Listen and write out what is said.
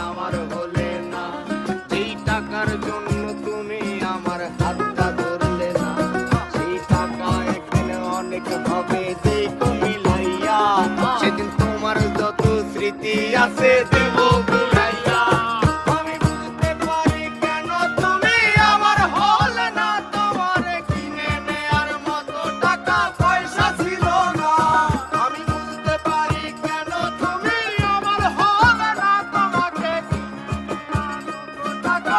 আমার হলে না, যেই টাকার জন্য তুমি আমার হাতটা ধরলে না, সেই টাকা একদিন অনেক হবে দেখো মিলাইয়া, সেদিন তোমার যত স্মৃতি আছে দেব ভুলাইয়া। আমি বুঝতে পারি কেন তুমি আমার হলে না, তোমার কিনে নেয়ার মতো টাকা পয়সা ছিল না। আমি বুঝতে পারি কেন তুমি আমার হলে না, তোমাকে কিনে নেয়ার মতো টাকা